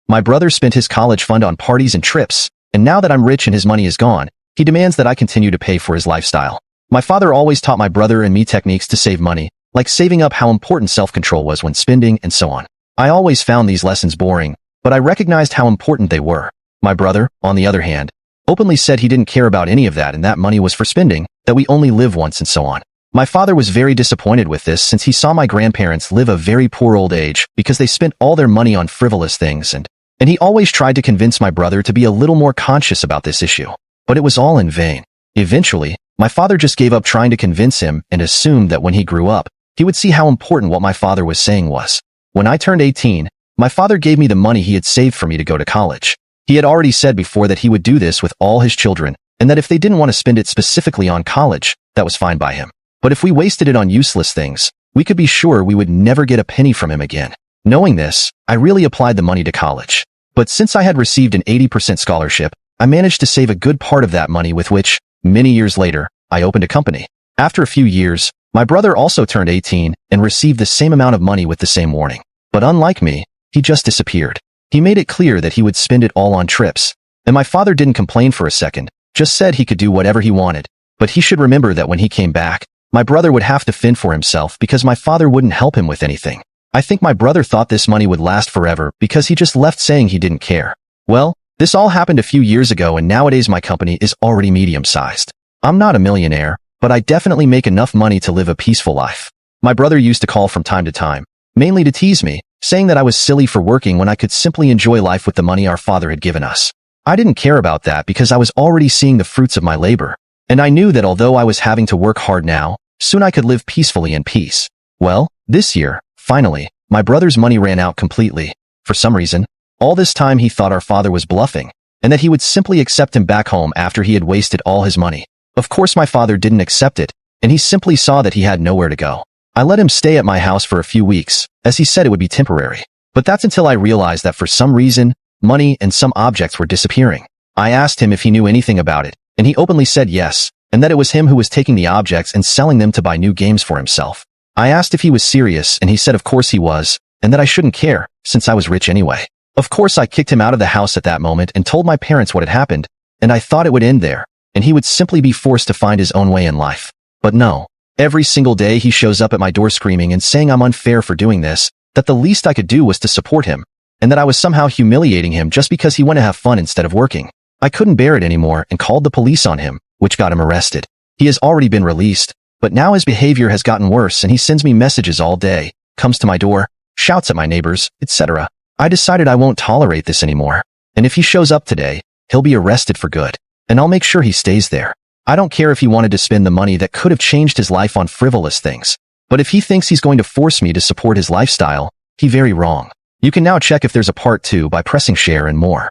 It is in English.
My brother spent his college fund on parties and trips, and now that I'm rich and his money is gone, he demands that I continue to pay for his lifestyle. My father always taught my brother and me techniques to save money, like saving up, how important self-control was when spending, and so on. I always found these lessons boring, but I recognized how important they were. My brother, on the other hand, openly said he didn't care about any of that and that money was for spending, that we only live once and so on. My father was very disappointed with this since he saw my grandparents live a very poor old age because they spent all their money on frivolous things and he always tried to convince my brother to be a little more conscious about this issue. But it was all in vain. Eventually, my father just gave up trying to convince him and assumed that when he grew up, he would see how important what my father was saying was. When I turned 18, my father gave me the money he had saved for me to go to college. He had already said before that he would do this with all his children, and that if they didn't want to spend it specifically on college, that was fine by him. But if we wasted it on useless things, we could be sure we would never get a penny from him again. Knowing this, I really applied the money to college. But since I had received an 80% scholarship, I managed to save a good part of that money with which, many years later, I opened a company. After a few years, my brother also turned 18 and received the same amount of money with the same warning. But unlike me, he just disappeared. He made it clear that he would spend it all on trips. And my father didn't complain for a second, just said he could do whatever he wanted. But he should remember that when he came back, my brother would have to fend for himself because my father wouldn't help him with anything. I think my brother thought this money would last forever because he just left saying he didn't care. Well, this all happened a few years ago and nowadays my company is already medium-sized. I'm not a millionaire, but I definitely make enough money to live a peaceful life. My brother used to call from time to time, mainly to tease me, saying that I was silly for working when I could simply enjoy life with the money our father had given us. I didn't care about that because I was already seeing the fruits of my labor, and I knew that although I was having to work hard now, soon I could live peacefully in peace. Well, this year, finally, my brother's money ran out completely. For some reason, all this time he thought our father was bluffing, and that he would simply accept him back home after he had wasted all his money. Of course my father didn't accept it, and he simply saw that he had nowhere to go. I let him stay at my house for a few weeks, as he said it would be temporary. But that's until I realized that for some reason, money and some objects were disappearing. I asked him if he knew anything about it, and he openly said yes, and that it was him who was taking the objects and selling them to buy new games for himself. I asked if he was serious, and he said of course he was, and that I shouldn't care, since I was rich anyway. Of course I kicked him out of the house at that moment and told my parents what had happened, and I thought it would end there, and he would simply be forced to find his own way in life. But no. Every single day he shows up at my door screaming and saying I'm unfair for doing this, that the least I could do was to support him, and that I was somehow humiliating him just because he went to have fun instead of working. I couldn't bear it anymore and called the police on him, which got him arrested. He has already been released, but now his behavior has gotten worse and he sends me messages all day, comes to my door, shouts at my neighbors, etc. I decided I won't tolerate this anymore, and if he shows up today, he'll be arrested for good, and I'll make sure he stays there. I don't care if he wanted to spend the money that could have changed his life on frivolous things, but if he thinks he's going to force me to support his lifestyle, he's very wrong. You can now check if there's a part 2 by pressing share and more.